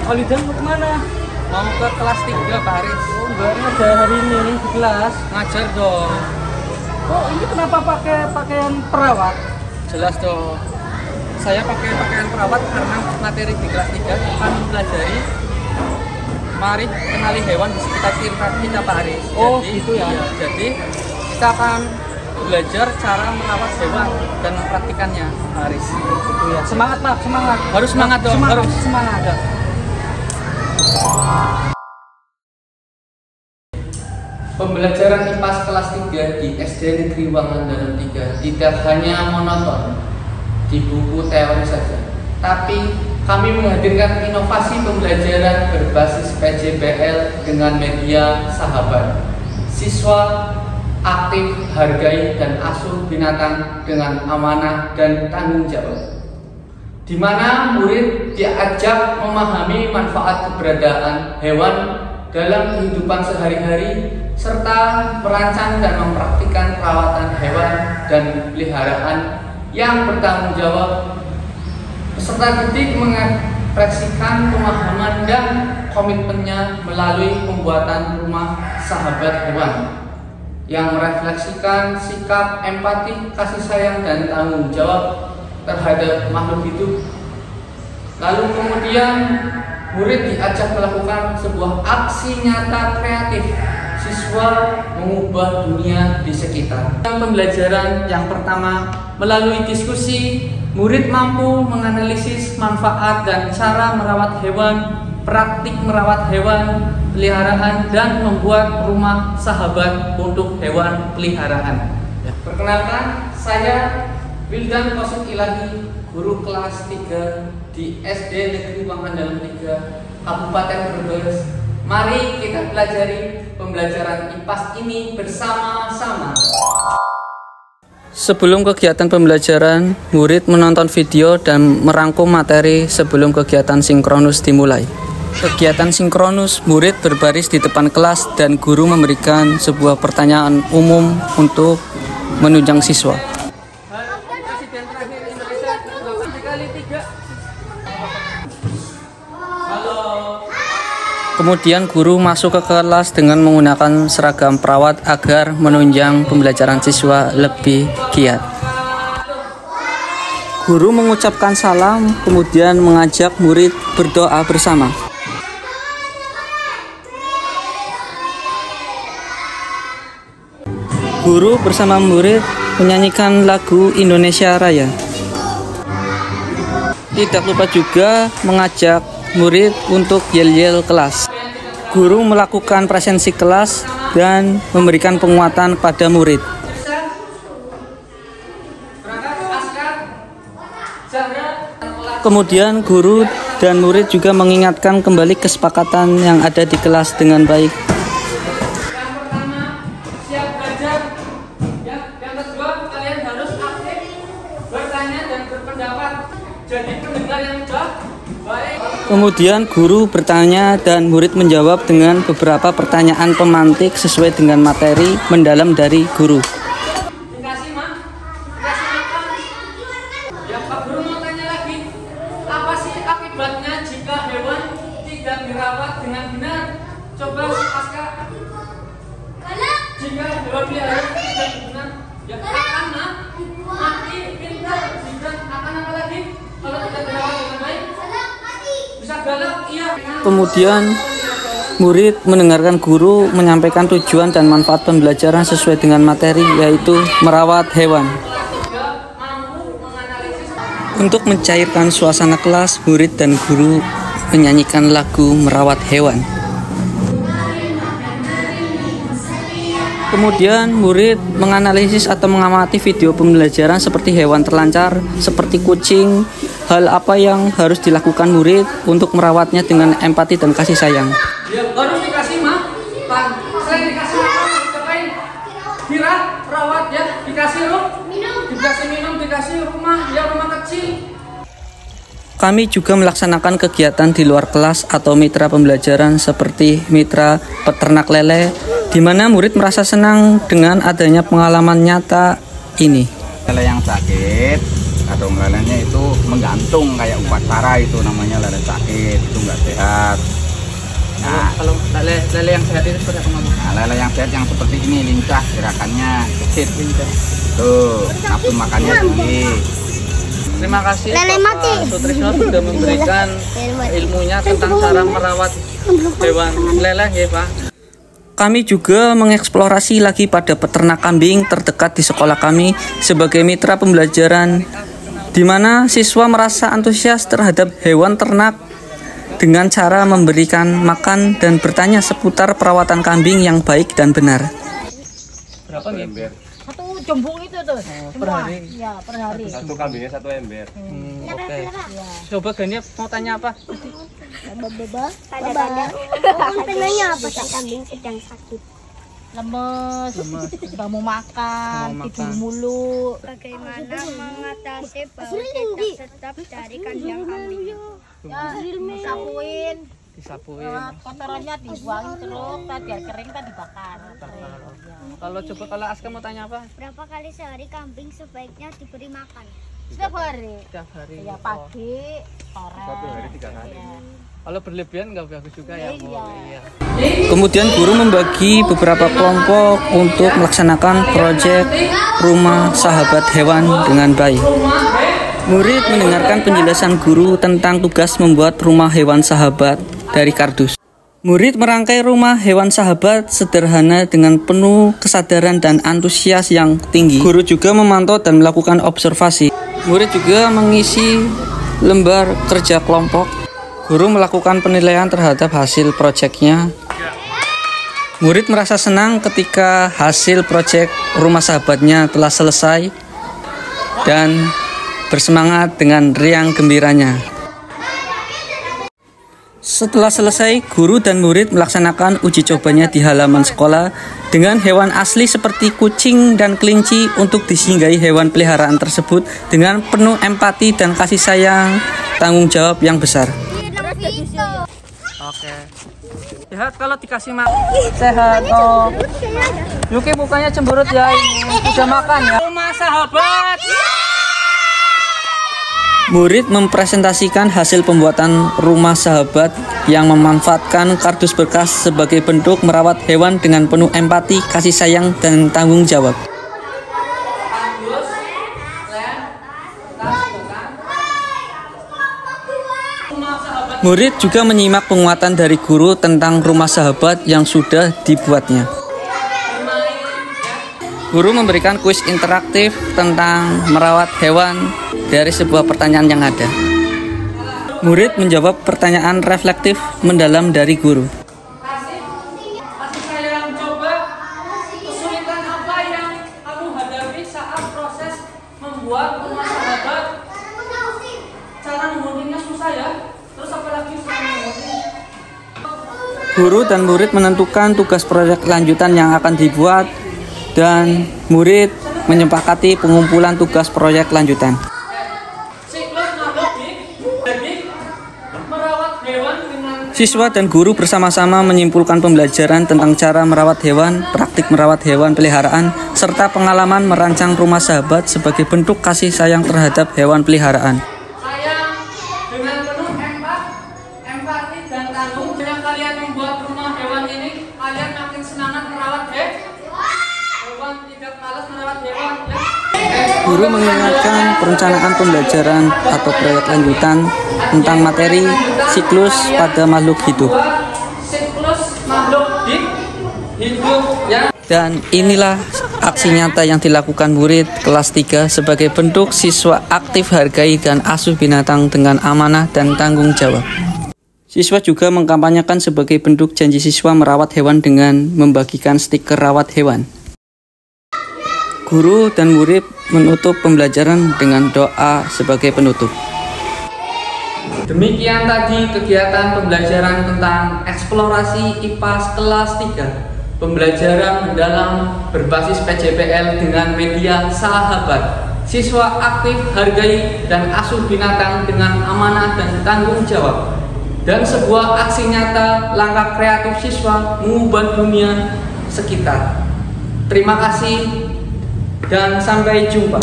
Alidan mau kemana? Mau ke kelas 3 Pak Haris. Oh, enggak ngajar hari ini di kelas. Ngajar dong. Oh, ini kenapa pakai pakaian perawat? Jelas dong. Saya pakai pakaian perawat karena materi di kelas 3 akan mempelajari mari kenali hewan di sekitar kita Pak Haris. Oh, jadi, gitu ya. Iya, jadi kita akan belajar cara merawat hewan dan mempraktikannya Pak Haris. Gitu ya. Semangat Pak, semangat. Harus semangat dong, Semangat, harus. semangat. Pembelajaran IPAS kelas 3 di SD Negeri Wangan Dalam 3 tidak hanya monoton di buku teori saja, tapi kami menghadirkan inovasi pembelajaran berbasis PJBL dengan media sahabat. Siswa aktif hargai dan asuh binatang dengan amanah dan tanggung jawab, di mana murid diajak memahami manfaat keberadaan hewan dalam kehidupan sehari-hari serta merancang dan mempraktikkan perawatan hewan dan peliharaan yang bertanggung jawab. Peserta didik mengekspresikan pemahaman dan komitmennya melalui pembuatan rumah sahabat hewan yang merefleksikan sikap empati, kasih sayang, dan tanggung jawab terhadap makhluk hidup. Lalu kemudian murid diajak melakukan sebuah aksi nyata kreatif. Siswa mengubah dunia di sekitar. Pembelajaran yang pertama, melalui diskusi, murid mampu menganalisis manfaat dan cara merawat hewan, praktik merawat hewan peliharaan, dan membuat rumah sahabat untuk hewan peliharaan. Perkenalkan, saya Wildan Qasid Ilahi, guru kelas 3 di SD Negeri Wangan Dalam 3, Kabupaten Brebes. Mari kita pelajari pembelajaran IPAS ini bersama-sama. Sebelum kegiatan pembelajaran, murid menonton video dan merangkum materi sebelum kegiatan sinkronus dimulai. Kegiatan sinkronus, murid berbaris di depan kelas dan guru memberikan sebuah pertanyaan umum untuk menunjang siswa. Kemudian guru masuk ke kelas dengan menggunakan seragam perawat agar menunjang pembelajaran siswa lebih giat. Guru mengucapkan salam, kemudian mengajak murid berdoa bersama. Guru bersama murid menyanyikan lagu Indonesia Raya. Tidak lupa juga mengajak murid untuk yel-yel kelas. Guru melakukan presensi kelas dan memberikan penguatan pada murid. Kemudian guru dan murid juga mengingatkan kembali kesepakatan yang ada di kelas dengan baik. Yang pertama, siap belajar. Yang kedua, kalian harus aktif bertanya dan berpendapat. Jadi pendengar yang baik. Kemudian guru bertanya dan murid menjawab dengan beberapa pertanyaan pemantik sesuai dengan materi mendalam dari guru. Dikasih Mak, dikasih makan. Ya Pak Guru mau tanya lagi, apa sih akibatnya jika hewan tidak dirawat dengan benar? Coba Aska. Jika hewan peliharaan tidak benar, ya akan mati, pintar, jika akan apa lagi? Kalau tidak dirawat dengan baik. Kemudian murid mendengarkan guru menyampaikan tujuan dan manfaat pembelajaran sesuai dengan materi, yaitu merawat hewan. Untuk mencairkan suasana kelas, murid dan guru menyanyikan lagu merawat hewan. Kemudian murid menganalisis atau mengamati video pembelajaran seperti hewan terlantar, seperti kucing. Hal apa yang harus dilakukan murid untuk merawatnya dengan empati dan kasih sayang. Ya, harus dikasih makan. Selain dikasih makan, ngapain? Dirawat, rawat ya, dikasih minum, dikasih minum, dikasih rumah, ya rumah kecil. Kami juga melaksanakan kegiatan di luar kelas atau mitra pembelajaran seperti mitra peternak lele, di mana murid merasa senang dengan adanya pengalaman nyata ini. Lele yang sakit atau melalainya itu menggantung kayak upacara, itu namanya lalai sakit, itu nggak sehat. Nah, Kalau lele yang sehat itu seperti apa? nah, lalai yang sehat yang seperti ini, lincah gerakannya, kecil, tuh nafsu makannya tinggi. Terima kasih Pak Sutrisno sudah memberikan ilmunya tentang cara merawat hewan lele ya Pak. Kami juga mengeksplorasi lagi pada peternak kambing terdekat di sekolah kami sebagai mitra pembelajaran, di mana siswa merasa antusias terhadap hewan ternak dengan cara memberikan makan dan bertanya seputar perawatan kambing yang baik dan benar. Berapa nih? Satu jembung itu tuh. Per hari? Ya, per hari. Satu kambingnya 1 ember. Oke. Coba Gania mau tanya apa? Penanya apa sih kambing sedang sakit? Lemes, nggak mau makan, tidur mulu. Bagaimana mengatasi bau tidak sedap dari kandang kambing? Ya, disapuin, Disapuin. kotorannya dibuangin terus, biar kering kan dibakar. Kalau Aska mau tanya apa? Berapa kali sehari kambing sebaiknya diberi makan? Setiap hari. Setiap hari. Ya pagi, sore. 1 hari 3 kali. Kalau berlebihan nggak bagus juga ya. Iya. Kemudian guru membagi beberapa kelompok untuk melaksanakan proyek rumah sahabat hewan dengan baik. Murid mendengarkan penjelasan guru tentang tugas membuat rumah hewan sahabat dari kardus. Murid merangkai rumah hewan sahabat sederhana dengan penuh kesadaran dan antusias yang tinggi. Guru juga memantau dan melakukan observasi. Murid juga mengisi lembar kerja kelompok. Guru melakukan penilaian terhadap hasil proyeknya. Murid merasa senang ketika hasil proyek rumah sahabatnya telah selesai dan bersemangat dengan riang gembiranya. Setelah selesai, guru dan murid melaksanakan uji cobanya di halaman sekolah dengan hewan asli seperti kucing dan kelinci untuk disinggahi hewan peliharaan tersebut dengan penuh empati dan kasih sayang, tanggung jawab yang besar. Oke. Sehat kalau dikasih makan. Sehat kok. Yuki mukanya cemberut ya. Sudah makan ya. Rumah sahabat. Murid mempresentasikan hasil pembuatan rumah sahabat yang memanfaatkan kardus bekas sebagai bentuk merawat hewan dengan penuh empati, kasih sayang, dan tanggung jawab. Murid juga menyimak penguatan dari guru tentang rumah sahabat yang sudah dibuatnya. Guru memberikan kuis interaktif tentang merawat hewan dari sebuah pertanyaan yang ada. Murid menjawab pertanyaan reflektif mendalam dari guru. Kasih sayang, coba kesulitan apa yang kamu hadapi saat proses membuat rumah sahabat? Cara menghuninya susah ya? Terus apa lagi selain menghuni? Guru dan murid menentukan tugas proyek lanjutan yang akan dibuat dan murid menyepakati pengumpulan tugas proyek lanjutan. Siswa dan guru bersama-sama menyimpulkan pembelajaran tentang cara merawat hewan, praktik merawat hewan peliharaan, serta pengalaman merancang rumah sahabat sebagai bentuk kasih sayang terhadap hewan peliharaan. Sayang dengan penuh empati dan tanggung. Dengan kalian membuat rumah hewan ini, kalian makin semangat merawat hewan, tidak malas merawat hewan. Guru mengingatkan perencanaan pembelajaran atau proyek lanjutan tentang materi siklus pada makhluk hidup. Siklus makhluk hidup ya. Dan inilah aksi nyata yang dilakukan murid kelas 3 sebagai bentuk siswa aktif hargai dan asuh binatang dengan amanah dan tanggung jawab. Siswa juga mengkampanyekan sebagai bentuk janji siswa merawat hewan dengan membagikan stiker rawat hewan. Guru dan murid menutup pembelajaran dengan doa sebagai penutup. Demikian tadi kegiatan pembelajaran tentang eksplorasi IPAS kelas 3. Pembelajaran mendalam berbasis PJPL dengan media sahabat. Siswa aktif hargai dan asuh binatang dengan amanah dan tanggung jawab. Dan sebuah aksi nyata langkah kreatif siswa mengubah dunia sekitar. Terima kasih dan sampai jumpa.